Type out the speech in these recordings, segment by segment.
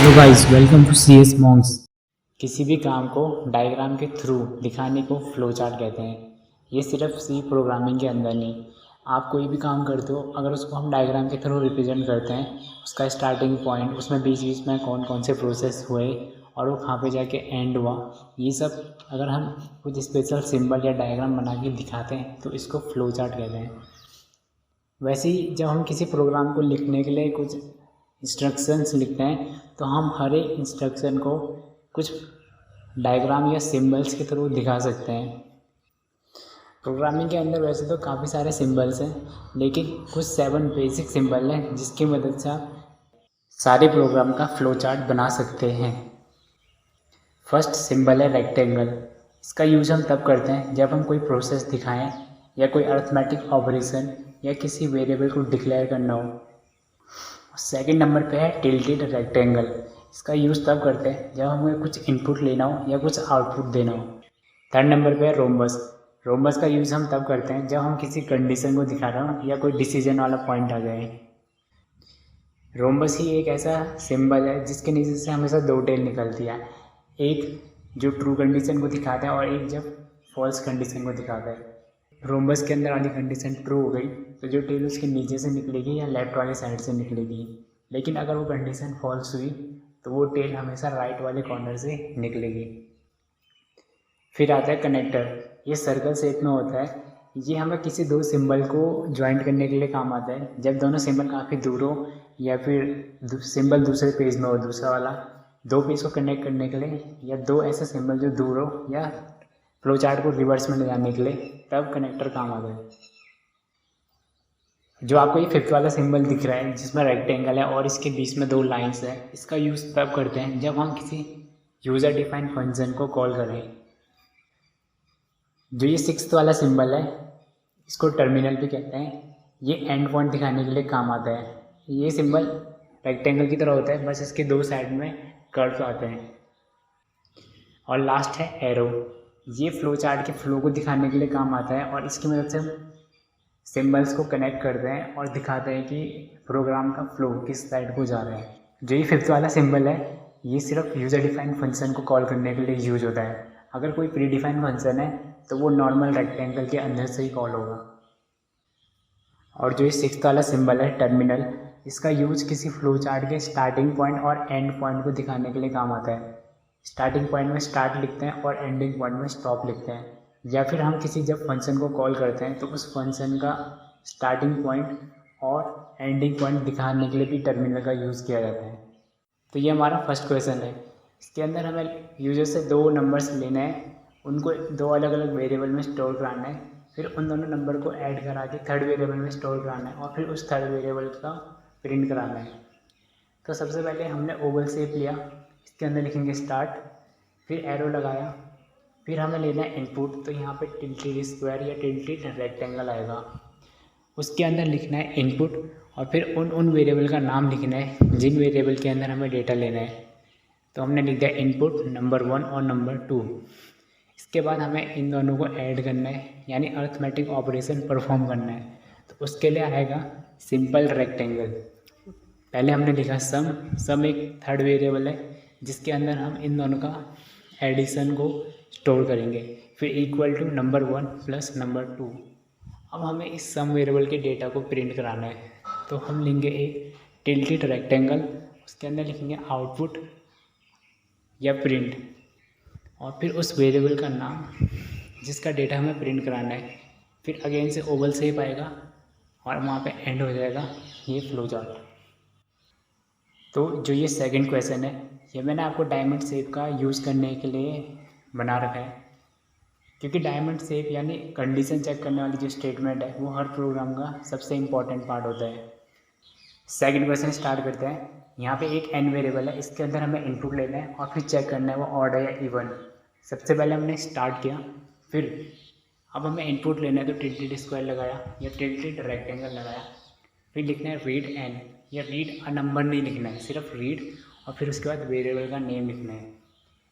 Hello guys, welcome to C S Monks. किसी भी काम को डायग्राम के थ्रू दिखाने को फ्लो चार्ट कहते हैं। ये सिर्फ सी प्रोग्रामिंग के अंदर नहीं, आप कोई भी काम करते हो अगर उसको हम डायग्राम के थ्रू रिप्रेजेंट करते हैं, उसका स्टार्टिंग पॉइंट, उसमें बीच बीच में कौन कौन से प्रोसेस हुए और वो कहाँ पे जाके एंड हुआ, ये सब अगर हम कुछ स्पेशल सिंबल या डायग्राम बना के दिखाते हैं तो इसको फ्लो चार्ट कहते हैं। वैसे ही जब हम किसी प्रोग्राम को लिखने के लिए कुछ इंस्ट्रक्शंस लिखते हैं तो हम हर एक इंस्ट्रक्शन को कुछ डायग्राम या सिंबल्स के थ्रू दिखा सकते हैं। प्रोग्रामिंग के अंदर वैसे तो काफ़ी सारे सिंबल्स हैं, लेकिन कुछ 7 बेसिक सिंबल हैं जिसकी मदद से आप सारे प्रोग्राम का फ्लो चार्ट बना सकते हैं। फर्स्ट सिंबल है रेक्टेंगल। इसका यूज़ हम तब करते हैं जब हम कोई प्रोसेस दिखाएं या कोई अरिथमेटिक ऑपरेशन या किसी वेरिएबल को डिक्लेयर करना हो। सेकंड नंबर पे है टिल्टेड रेक्टेंगल। इसका यूज़ तब करते हैं जब हमें कुछ इनपुट लेना हो या कुछ आउटपुट देना हो। थर्ड नंबर पे है रोम्बस। रोम्बस का यूज़ हम तब करते हैं जब हम किसी कंडीशन को दिखा रहे हो या कोई डिसीजन वाला पॉइंट आ जाए। रोम्बस ही एक ऐसा सिंबल है जिसके नीचे से हमेशा 2 टेल निकलती है, एक जो ट्रू कंडीशन को दिखाता है और एक जब फॉल्स कंडीशन को दिखाता है। रोम्बस के अंदर वाली कंडीशन ट्रू हो गई तो जो टेल उसके नीचे से निकलेगी या लेफ्ट वाले साइड से निकलेगी, लेकिन अगर वो कंडीशन फॉल्स हुई तो वो टेल हमेशा राइट वाले कॉर्नर से निकलेगी। फिर आता है कनेक्टर। ये सर्कल शेप में होता है। ये हमें किसी 2 सिंबल को ज्वाइंट करने के लिए काम आता है। जब दोनों सिंबल काफ़ी दूर हो या फिर सिंबल दूसरे पेज में हो, दूसरा वाला 2 पेज को कनेक्ट करने के लिए, या 2 ऐसे सिंबल जो दूर हो या फ्लो चार्ट को रिवर्स में ले जाने के लिए, तब कनेक्टर काम आता है। जो आपको ये 5th वाला सिंबल दिख रहा है जिसमें रेक्टेंगल है और इसके बीच में 2 लाइंस है, इसका यूज़ तब करते हैं जब हम किसी यूज़र डिफाइंड फंक्शन को कॉल करें। जो ये 6th वाला सिंबल है इसको टर्मिनल भी कहते हैं। ये एंड पॉइंट दिखाने के लिए काम आता है। ये सिंबल रेक्टेंगल की तरह होता है, बस इसके 2 साइड में कर्व आते हैं। और लास्ट है एरो। ये फ्लो चार्ट के फ्लो को दिखाने के लिए काम आता है और इसकी मदद से हम सिंबल्स को कनेक्ट करते हैं और दिखाते हैं कि प्रोग्राम का फ्लो किस साइड को जा रहा है। जो ये 5th वाला सिंबल है ये सिर्फ यूज़र डिफाइंड फंक्शन को कॉल करने के लिए यूज होता है। अगर कोई प्री डिफाइंड फंक्शन है तो वो नॉर्मल रेक्टेंगल के अंदर से ही कॉल होगा। और जो ये 6th वाला सिंबल है टर्मिनल, इसका यूज़ किसी फ्लो चार्ट के स्टार्टिंग पॉइंट और एंड पॉइंट को दिखाने के लिए काम आता है। स्टार्टिंग पॉइंट में स्टार्ट लिखते हैं और एंडिंग पॉइंट में स्टॉप लिखते हैं। या फिर हम किसी जब फंक्शन को कॉल करते हैं तो उस फंक्शन का स्टार्टिंग पॉइंट और एंडिंग पॉइंट दिखाने के लिए भी टर्मिनल का यूज़ किया जाता है। तो ये हमारा फर्स्ट क्वेश्चन है। इसके अंदर हमें यूजर से 2 नंबर्स लेने हैं, उनको 2 अलग अलग वेरिएबल में स्टोर कराना है, फिर उन दोनों नंबर को ऐड करा के 3rd वेरिएबल में स्टोर कराना है और फिर उस 3rd वेरिएबल का प्रिंट कराना है। तो सबसे पहले हमने ओवल शेप लिया, इसके अंदर लिखेंगे स्टार्ट, फिर एरो लगाया, फिर हमें लेना है इनपुट। तो यहाँ पे टिल्टेड स्क्वायर या टिल्टेड रेक्टेंगल आएगा, उसके अंदर लिखना है इनपुट और फिर उन वेरिएबल का नाम लिखना है जिन वेरिएबल के अंदर हमें डेटा लेना है। तो हमने लिख दिया इनपुट नंबर 1 और नंबर 2। इसके बाद हमें इन दोनों को ऐड करना है, यानी अरिथमेटिक ऑपरेशन परफॉर्म करना है। तो उसके लिए आएगा सिंपल रेक्टेंगल। पहले हमने लिखा सम एक 3rd वेरिएबल है जिसके अंदर हम इन दोनों का एडिशन को स्टोर करेंगे, फिर equal to number 1 plus number 2। अब हमें इस सम वेरिएबल के डेटा को प्रिंट कराना है, तो हम लेंगे एक टिल्टेड रेक्टेंगल, उसके अंदर लिखेंगे आउटपुट या प्रिंट और फिर उस वेरिएबल का नाम जिसका डेटा हमें प्रिंट कराना है। फिर अगेन से ओवल शेप आएगा और वहाँ पे एंड हो जाएगा ये फ्लो चार्ट। तो जो ये सेकंड क्वेश्चन है ये मैंने आपको डायमंड शेप का यूज़ करने के लिए बना रखा है, क्योंकि डायमंड शेप यानी कंडीशन चेक करने वाली जो स्टेटमेंट है वो हर प्रोग्राम का सबसे इम्पॉर्टेंट पार्ट होता है। सेकंड क्वेश्चन स्टार्ट करते हैं। यहाँ पे एक एन वेरिएबल है, इसके अंदर हमें इनपुट लेना है और फिर चेक करना है वो ऑड है या इवन। सबसे पहले हमने स्टार्ट किया, फिर अब हमें इनपुट लेना है तो टिल्टेड स्क्वायर लगाया या टिल्टेड रेक्टेंगल लगाया, फिर लिखना है रीड एन या रीड अ नंबर नहीं लिखना है, सिर्फ रीड और फिर उसके बाद वेरिएबल का नेम लिखना है।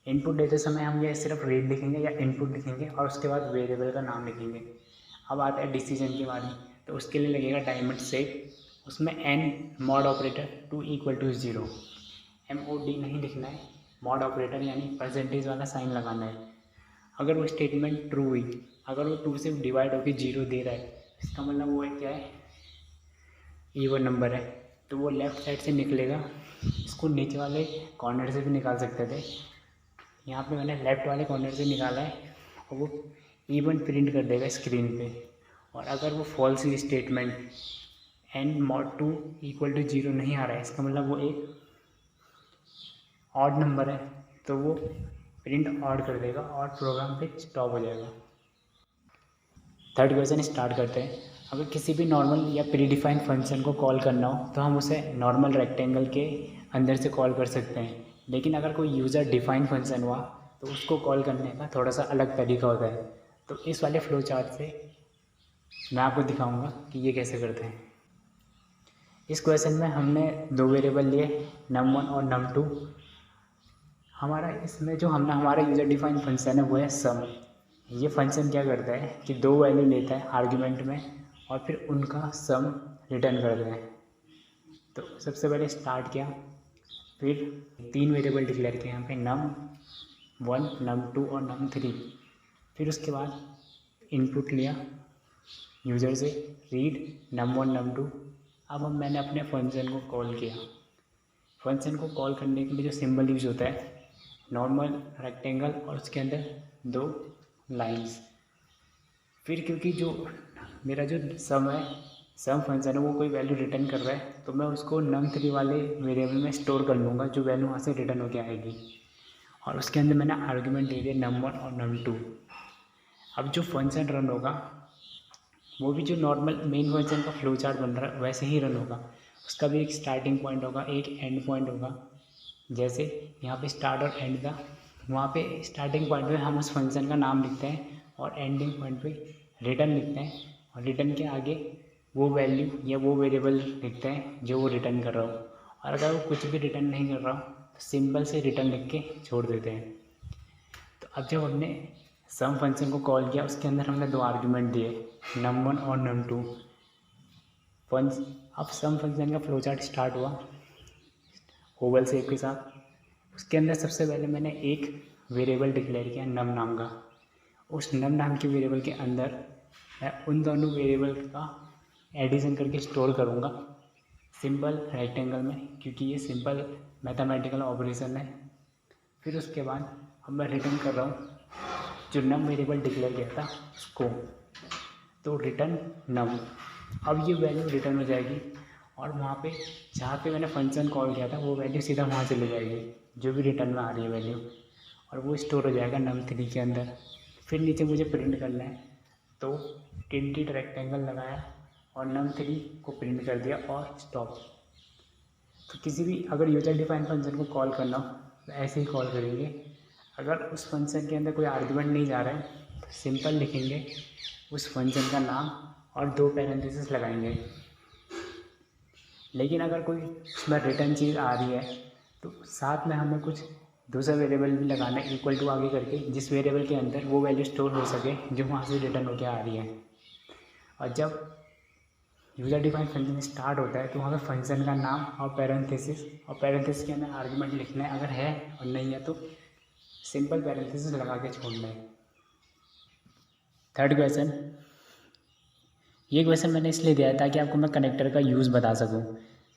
इनपुट देते समय हम ये सिर्फ रीड लिखेंगे या इनपुट लिखेंगे और उसके बाद वेरिएबल का नाम लिखेंगे। अब आता है डिसीजन की बारी, तो उसके लिए लगेगा डायमंड शेप, उसमें एन मॉड ऑपरेटर 2 = 0। MOD नहीं लिखना है, मॉड ऑपरेटर यानी परसेंटेज वाला साइन लगाना है। अगर वो स्टेटमेंट ट्रू हुई, अगर वो 2 से डिवाइड होकर 0 दे रहा है, इसका मतलब वो क्या है, इवन नंबर है, तो वो लेफ़्ट साइड से निकलेगा। इसको नीचे वाले कॉर्नर से भी निकाल सकते थे, यहाँ पे मैंने लेफ़्ट वाले कॉर्नर से निकाला है, और वो इवन प्रिंट कर देगा स्क्रीन पे। और अगर वो false statement and mod 2 equal to 0 नहीं आ रहा है, इसका मतलब वो एक ऑड नंबर है, तो वो प्रिंट ऑड कर देगा और प्रोग्राम पे स्टॉप हो जाएगा। थर्ड क्वेश्चन स्टार्ट करते हैं। अगर किसी भी नॉर्मल या प्रीडिफाइंड फंक्शन को कॉल करना हो तो हम उसे नॉर्मल रेक्टेंगल के अंदर से कॉल कर सकते हैं, लेकिन अगर कोई यूज़र डिफाइंड फंक्शन हुआ तो उसको कॉल करने का थोड़ा सा अलग तरीका होता है। तो इस वाले फ्लो चार्ट से मैं आपको दिखाऊंगा कि ये कैसे करते हैं। इस क्वेश्चन में हमने 2 वेरिएबल लिए, num1 और num2। इसमें जो हमारा यूज़र डिफाइंड फंक्शन है वो है सम। ये फंक्शन क्या करता है कि 2 वैल्यू लेता है आर्ग्यूमेंट में और फिर उनका सम रिटर्न करता है। तो सबसे पहले स्टार्ट किया, फिर 3 वेरिएबल डिक्लेयर किए यहाँ पे, num1, num2 और num3। फिर उसके बाद इनपुट लिया यूज़र से, रीड num1 num2। अब मैंने अपने फंक्शन को कॉल किया। फंक्शन को कॉल करने के लिए जो सिंबल यूज होता है, नॉर्मल रेक्टेंगल और उसके अंदर 2 लाइंस। फिर क्योंकि जो मेरा जो सम फंक्शन है वो कोई वैल्यू रिटर्न कर रहा है, तो मैं उसको num3 वाले वेरिएबल में स्टोर कर लूँगा, जो वैल्यू वहाँ से रिटर्न होकर आएगी। और उसके अंदर मैंने आर्गुमेंट दे दिया num1 और num2। अब जो फंक्शन रन होगा वो भी जो नॉर्मल मेन फंक्शन का फ्लो चार्ट बन रहा है वैसे ही रन होगा। उसका भी एक स्टार्टिंग पॉइंट होगा, एक एंड पॉइंट होगा। जैसे यहाँ पे स्टार्ट और एंड था, वहाँ पे स्टार्टिंग पॉइंट पे हम उस फंक्शन का नाम लिखते हैं और एंडिंग पॉइंट पे रिटर्न लिखते हैं, और रिटर्न के आगे वो वैल्यू या वो वेरिएबल लिखते हैं जो वो रिटर्न कर रहा हो। और अगर वो कुछ भी रिटर्न नहीं कर रहा हो तो सिंपल से रिटर्न लिख के छोड़ देते हैं। तो अब जब हमने सम फंक्शन को कॉल किया, उसके अंदर हमने 2 आर्ग्यूमेंट दिए, num1 और num2। अब सम फंक्शन का फ्लो चार्ट स्टार्ट हुआ ओवल शेप के साथ। उसके अंदर सबसे पहले मैंने एक वेरिएबल डिक्लेयर किया num नाम का। उस num नाम के वेरिएबल के अंदर मैं उन दोनों वेरिएबल का एडिशन करके स्टोर करूँगा सिंपल रेक्टेंगल में, क्योंकि ये सिंपल मैथमेटिकल ऑपरेशन है। फिर उसके बाद अब मैं रिटर्न कर रहा हूँ जो num वेरिएबल डिक्लेयर किया था उसको, तो रिटर्न num। अब ये वैल्यू रिटर्न हो जाएगी और वहाँ पे जहाँ पे मैंने फंक्शन कॉल किया था वो वैल्यू सीधा वहाँ चली जाएगी, जो भी रिटर्न में आ रही है वैल्यू, और वो स्टोर हो जाएगा num3 के अंदर। फिर नीचे मुझे प्रिंट करना है, तो टिल्टेड रेक्टेंगल लगाया और num3 को प्रिंट कर दिया और स्टॉप। तो किसी भी अगर यूजर डिफाइंड फंक्शन को कॉल करना हो तो ऐसे ही कॉल करेंगे। अगर उस फंक्शन के अंदर कोई आर्गुमेंट नहीं जा रहा है तो सिंपल लिखेंगे उस फंक्शन का नाम और 2 पैरेंथेसिस लगाएंगे। लेकिन अगर कोई उसमें रिटर्न चीज़ आ रही है तो साथ में हमें कुछ दूसरा वेरिएबल भी लगाना है इक्वल टू आगे करके, जिस वेरिएबल के अंदर वो वैल्यू स्टोर हो सके जो वहाँ से रिटर्न होकर आ रही है। और जब यूज़र डिफाइंड फंक्शन स्टार्ट होता है तो वहाँ पे फंक्शन का नाम और पैरेंथेसिस के अंदर आर्गुमेंट लिखना है, अगर है और नहीं है तो सिंपल पैरेंथेसिस लगा के छोड़ना है। थर्ड क्वेश्चन, ये क्वेश्चन मैंने इसलिए दिया है ताकि आपको मैं कनेक्टर का यूज़ बता सकूं।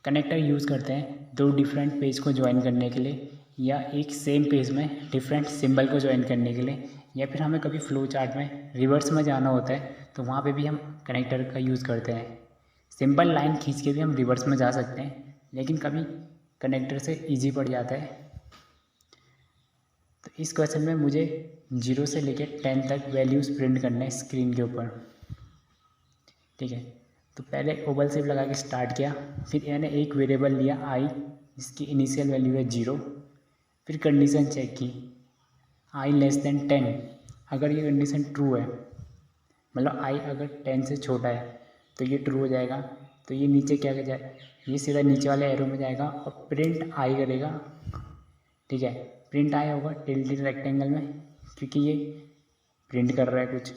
कनेक्टर यूज़ करते हैं 2 डिफरेंट पेज को ज्वाइन करने के लिए, या एक सेम पेज में डिफरेंट सिंबल को ज्वाइन करने के लिए, या फिर हमें कभी फ्लो चार्ट में रिवर्स में जाना होता है तो वहाँ पे भी हम कनेक्टर का यूज़ करते हैं। सिंपल लाइन खींच के भी हम रिवर्स में जा सकते हैं, लेकिन कभी कनेक्टर से ईजी पड़ जाता है। तो इस क्वेश्चन में मुझे 0 से लेकर 10 तक वैल्यूज़ प्रिंट करना है स्क्रीन के ऊपर, ठीक है। तो पहले ओवल शेप लगा के स्टार्ट किया, फिर मैंने एक वेरिएबल लिया i जिसकी इनिशियल वैल्यू है 0। फिर कंडीशन चेक की i लेस देन 10। अगर ये कंडीशन ट्रू है, मतलब i अगर 10 से छोटा है तो ये ट्रू हो जाएगा। तो ये नीचे क्या जाए, ये सीधा नीचे वाले एरो में जाएगा और प्रिंट i करेगा, ठीक है। प्रिंट i होगा टिल्टेड रेक्टेंगल में क्योंकि ये प्रिंट कर रहा है कुछ।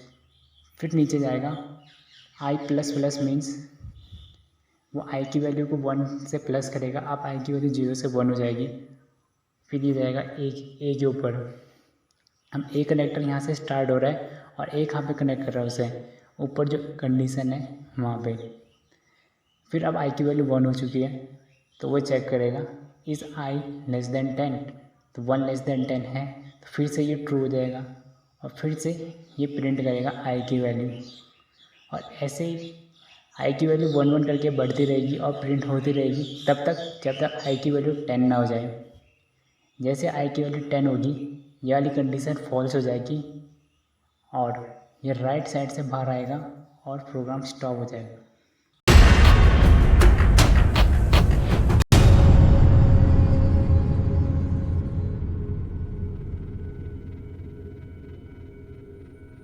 फिर नीचे जाएगा i प्लस प्लस मीन्स वो i की वैल्यू को 1 से प्लस करेगा। अब i की वैल्यू 0 से 1 हो जाएगी फिर ये जाएगा ए के ऊपर। हम ए कनेक्टर यहाँ से स्टार्ट हो रहा है और एक यहाँ पे कनेक्ट कर रहा है उसे, ऊपर जो कंडीशन है वहाँ पे। फिर अब आई की वैल्यू 1 हो चुकी है तो वो चेक करेगा इज़ आई लेस देन 10, तो 1 लेस देन 10 है तो फिर से ये ट्रू हो जाएगा और फिर से ये प्रिंट करेगा आई की वैल्यू। और ऐसे ही आई की वैल्यू 1 1 करके बढ़ती रहेगी और प्रिंट होती रहेगी तब तक जब तक आई की वैल्यू 10 ना हो जाए। जैसे आई की वैल्यू 10 होगी ये वाली कंडीशन फॉल्स हो जाएगी और ये राइट साइड से बाहर आएगा और प्रोग्राम स्टॉप हो जाएगा।